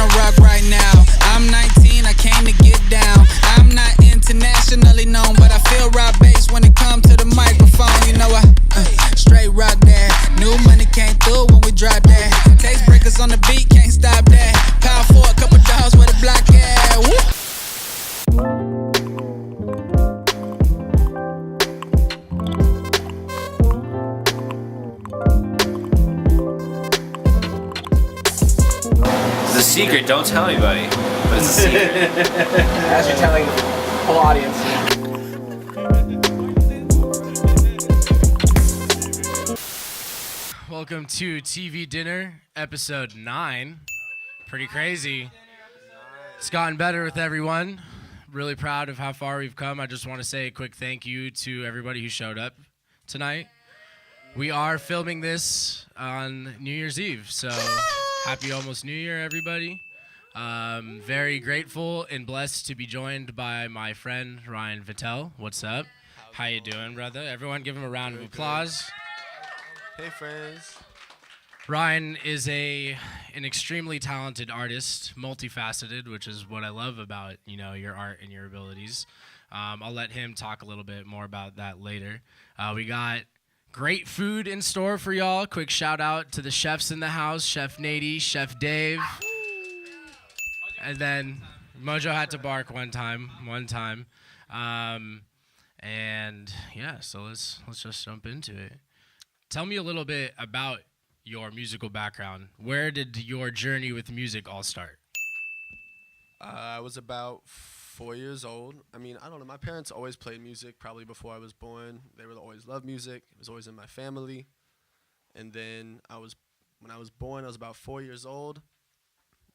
wanna rock right now. I'm 19, I came to get down. I'm not internationally known, but I feel rock bass when it comes to the microphone. You know I straight rock that. New money came through when we drop that. Tastebreakers on the beat, can't stop that. Power for a couple dogs with a block at. Woo! It's a secret, don't tell anybody. But it's a secret. As you're telling the whole audience. Welcome to TV Dinner, episode 9. Pretty crazy. It's gotten better with everyone. Really proud of how far we've come. I just want to say a quick thank you to everybody who showed up tonight. We are filming this on New Year's Eve, so happy almost New Year, everybody. Very grateful and blessed to be joined by my friend Ryan Vettel. What's up? How you doing, brother? Everyone give him a round of applause. Hey, friends. Ryan is an extremely talented artist, multifaceted, which is what I love about, your art and your abilities. I'll let him talk a little bit more about that later. We got great food in store for y'all. Quick shout out to the chefs in the house, Chef Nady, Chef Dave. And then Mojo had to bark one time. And yeah, so let's just jump into it. Tell me a little bit about your musical background. Where did your journey with music all start? I was about 4 years old. I mean, I don't know. My parents always played music, probably before I was born. They would always love music. It was always in my family. And then when I was born, I was about 4 years old,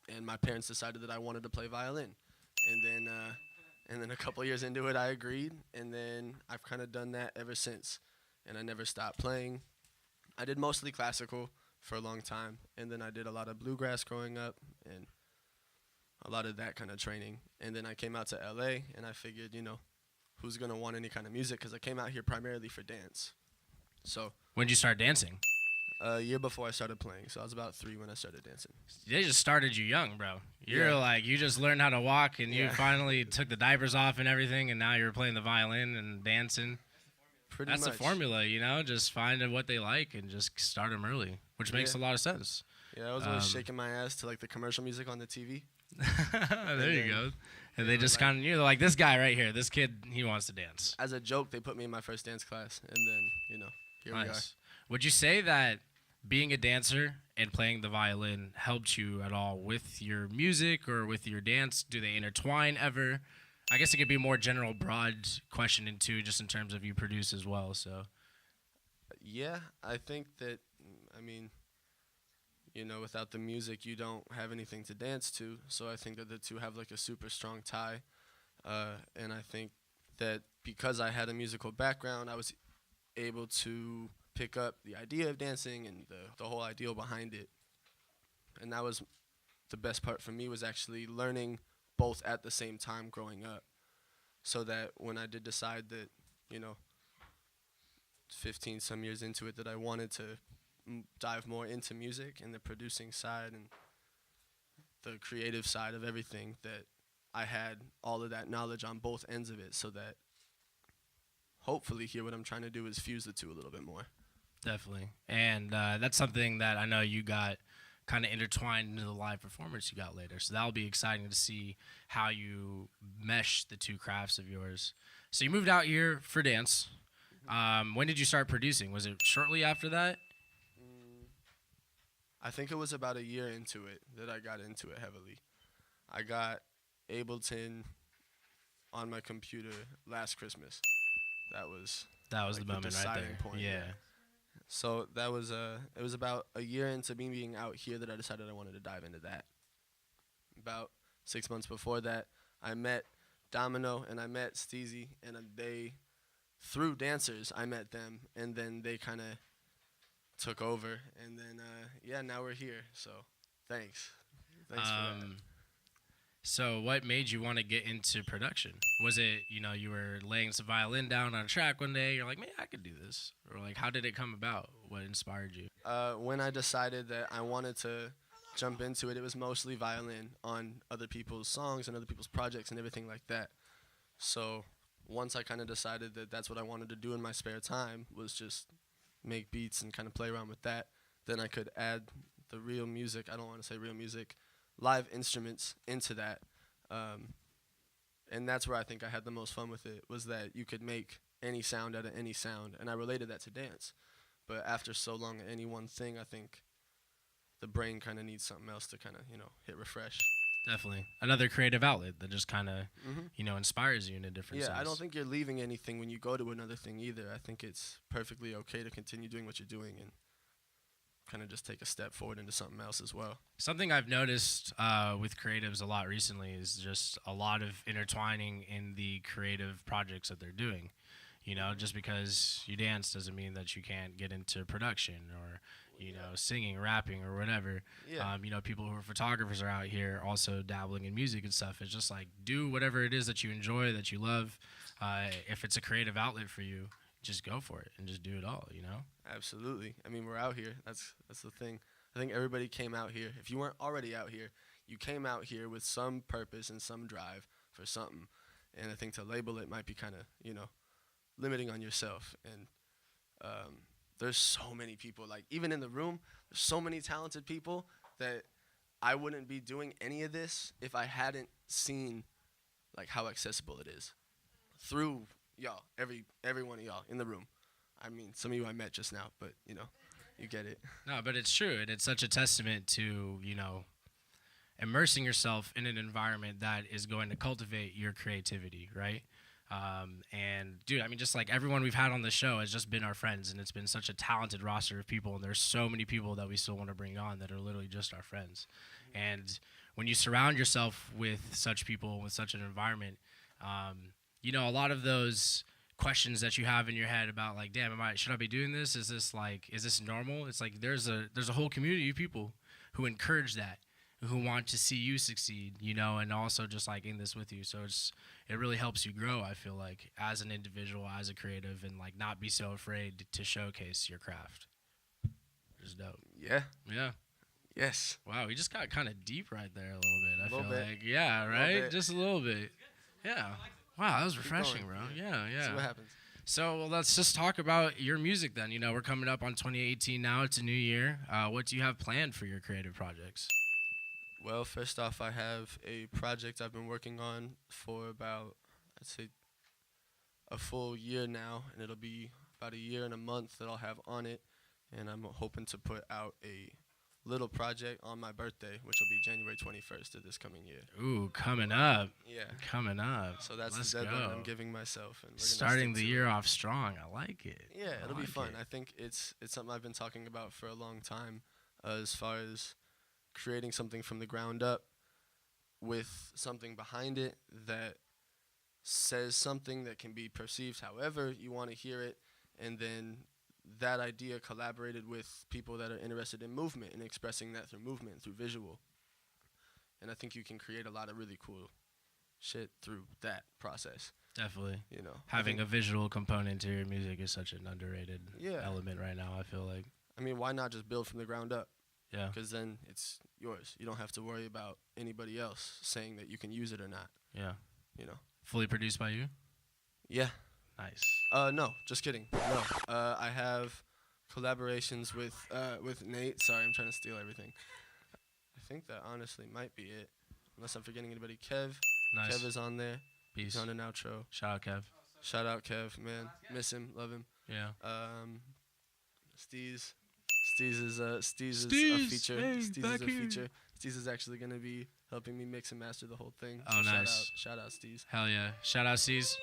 and my parents decided that I wanted to play violin. And then a couple years into it, I agreed, and then I've kind of done that ever since. And I never stopped playing. I did mostly classical for a long time, and then I did a lot of bluegrass growing up and a lot of that kind of training. And then I came out to LA, and I figured, who's going to want any kind of music? Because I came out here primarily for dance. So When did you start dancing? a year before I started playing, so I was about 3 when I started dancing. They just started you young, bro. You just learned how to walk, and you finally took the diapers off and everything, and now you're playing the violin and dancing. That's the formula, just find what they like and just start them early, which makes a lot of sense. Yeah, I was always shaking my ass to the commercial music on the TV. There you go. And they just kind of knew, like, this guy right here, this kid, he wants to dance. As a joke, they put me in my first dance class, and then, here we are. Would you say that being a dancer and playing the violin helped you at all with your music or with your dance? Do they intertwine ever? I guess it could be a more general, broad question into just in terms of you produce as well. So, yeah, I think that, without the music, you don't have anything to dance to. So I think that the two have a super strong tie. And I think that because I had a musical background, I was able to pick up the idea of dancing and the whole ideal behind it. And that was the best part for me, was actually learning both at the same time growing up, so that when I did decide that, 15 some years into it, that I wanted to dive more into music and the producing side and the creative side of everything, that I had all of that knowledge on both ends of it, so that hopefully here what I'm trying to do is fuse the two a little bit more. definitely. And that's something that I know you got kind of intertwined into the live performance you got later. So that'll be exciting to see how you mesh the two crafts of yours. So you moved out here for dance. When did you start producing? Was it shortly after that? I think it was about a year into it that I got into it heavily. I got Ableton on my computer last Christmas. That was the moment right there. Point. Yeah. So that was it was about a year into me being out here that I decided I wanted to dive into that. About 6 months before that, I met Domino and I met Steezy, and they, through dancers, I met them, and then they kind of took over, and then now we're here. So thanks for that. So what made you want to get into production? Was it, you were laying some violin down on a track one day, you're like, man, I could do this? Or how did it come about? What inspired you? When I decided that I wanted to jump into it, it was mostly violin on other people's songs and other people's projects and everything like that. So once I kind of decided that that's what I wanted to do in my spare time, was just make beats and kind of play around with that, then I could add the real music, I don't want to say real music, live instruments into that. And that's where I think I had the most fun with it, was that you could make any sound out of any sound. And I related that to dance. But after so long at any one thing, I think the brain kind of needs something else to kind of, hit refresh. Definitely. Another creative outlet that just kind of, inspires you in a different sense. Yeah, I don't think you're leaving anything when you go to another thing either. I think it's perfectly okay to continue doing what you're doing and kind of just take a step forward into something else as well. Something I've noticed with creatives a lot recently is just a lot of intertwining in the creative projects that they're doing. Just because you dance doesn't mean that you can't get into production or, singing, rapping, or whatever. Yeah. People who are photographers are out here also dabbling in music and stuff. It's just like, do whatever it is that you enjoy, that you love. If it's a creative outlet for you, just go for it and just do it all, Absolutely. I mean, we're out here. That's the thing. I think everybody came out here. If you weren't already out here, you came out here with some purpose and some drive for something. And I think to label it might be kind of, limiting on yourself. And there's so many people, like even in the room, there's so many talented people that I wouldn't be doing any of this if I hadn't seen like how accessible it is through y'all, every one of y'all in the room. I mean, some of you I met just now, but you get it. No, but it's true, and it's such a testament to, immersing yourself in an environment that is going to cultivate your creativity, right? And dude, I mean, just like everyone we've had on the show has just been our friends, and it's been such a talented roster of people, and there's so many people that we still want to bring on that are literally just our friends. And when you surround yourself with such people, with such an environment, a lot of those questions that you have in your head about like, damn, should I be doing this? Is this normal? It's like there's a whole community of people who encourage that, who want to see you succeed, and also just like in this with you. So it really helps you grow, I feel like, as an individual, as a creative, and like not be so afraid to showcase your craft. It's dope. Yeah. Yeah. Yes. Wow, we just got kind of deep right there a little bit. I feel bit. like, yeah, right? Just a little bit. Yeah. Wow, that was refreshing, bro. Yeah. See what happens. So let's just talk about your music then. We're coming up on 2018 now. It's a new year. What do you have planned for your creative projects? Well, first off, I have a project I've been working on for about, I'd say, a full year now, and it'll be about a year and a month that I'll have on it, and I'm hoping to put out a little project on my birthday, which will be January 21st of this coming year. Ooh, coming up. Yeah. Coming up. So that's Let's the deadline go. I'm giving myself. And we're gonna Starting stick the to year it. off strong. I like it. Yeah, it'll be like fun. it. I think it's something I've been talking about for a long time, as far as creating something from the ground up with something behind it that says something that can be perceived however you want to hear it, and then that idea collaborated with people that are interested in movement and expressing that through movement, through visual. And I think you can create a lot of really cool shit through that process. Definitely. I Having a think- visual component to your music is such an underrated element right now, I feel like. I mean, why not just build from the ground up? Yeah. Because then it's yours. You don't have to worry about anybody else saying that you can use it or not. Yeah. Fully produced by you? Yeah. Nice. No, just kidding. No. I have collaborations with Nate. Sorry, I'm trying to steal everything. I think that honestly might be it. Unless I'm forgetting anybody. Kev. Nice. Kev is on there. Peace. He's on an outro. Shout out, Kev. Shout out Kev, man. Miss him, love him. Yeah. Steez. Steez is a Steez, feature. hey, Steez is back a here. feature. Steez is actually gonna be helping me mix and master the whole thing. Oh, nice. Shout out Steez. Hell yeah. Shout out, C's.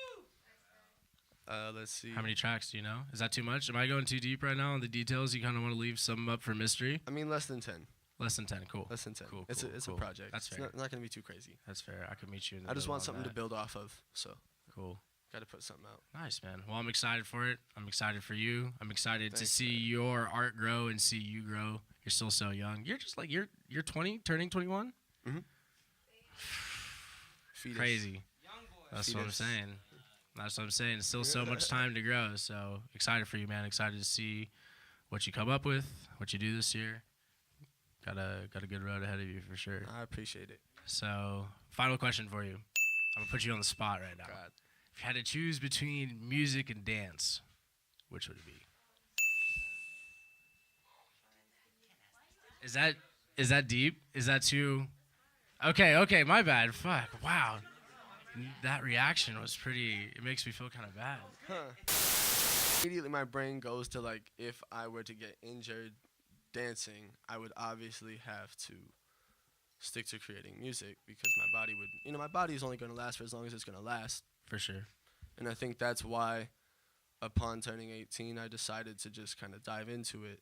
Let's see. How many tracks do you know? Is that too much? Am I going too deep right now on the details? You kind of want to leave some up for mystery? I mean, less than 10. Less than 10. Cool. Less than 10. Cool. It's cool. a project. That's it's fair. not gonna be too crazy. That's fair. I could meet you in the I just middle want on something to that. build off of. So Cool. gotta put something out. Nice, man. Well, I'm excited for it. I'm excited for you. I'm excited to Thanks, see man. your art grow and see you grow. You're still so young. You're just like you're 20, turning 21. Fetus. Crazy. That's what I'm Fetus. saying. That's what I'm saying. Still so much time to grow. So excited for you, man. Excited to see what you come up with, what you do this year. Got a good road ahead of you for sure. I appreciate it. So, final question for you. I'm gonna put you on the spot right now. God. If you had to choose between music and dance, which would it be? Is that deep? Is that too? Okay, my bad. Fuck. Wow. That reaction was pretty. It makes me feel kind of bad. Immediately, my brain goes to like, if I were to get injured dancing, I would obviously have to stick to creating music because my body would, my body is only going to last for as long as it's going to last. For sure. And I think that's why, upon turning 18, I decided to just kind of dive into it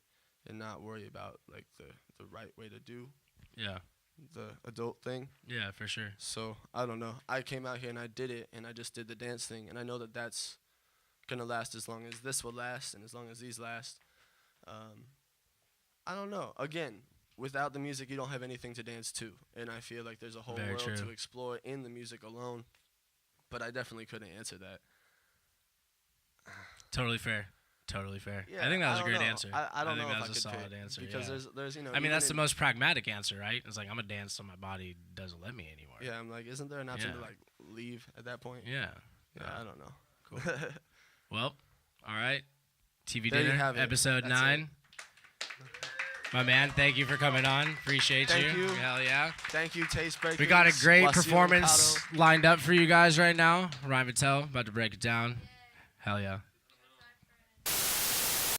and not worry about like the right way to do the adult thing. Yeah, for sure. So I don't know. I came out here and I did it, and I just did the dance thing, and I know that that's gonna last as long as this will last, and as long as these last. I don't know. Again, without the music, you don't have anything to dance to, and I feel like there's a whole Very world true. to explore in the music alone. But I definitely couldn't answer that. Totally fair. Totally fair. Yeah, I think that was a don't great know. answer. I don't think know that if was I a could solid pick, answer. because Yeah. there's I mean, even that's the in- most pragmatic answer, right? It's like I'm gonna dance so my body doesn't let me anymore. Yeah, I'm like, isn't there an option to Yeah. like leave at that point? Yeah. Yeah, I don't know. Cool. Well, all right. TV There you dinner, have it. episode That's 9. My man, thank you for coming on. Appreciate Thank you. Hell yeah. Thank you, Tastebreakers. We got a great Wasil and performance Kato. lined up for you guys right now. Ryan Vettel about to break it down. Hell yeah.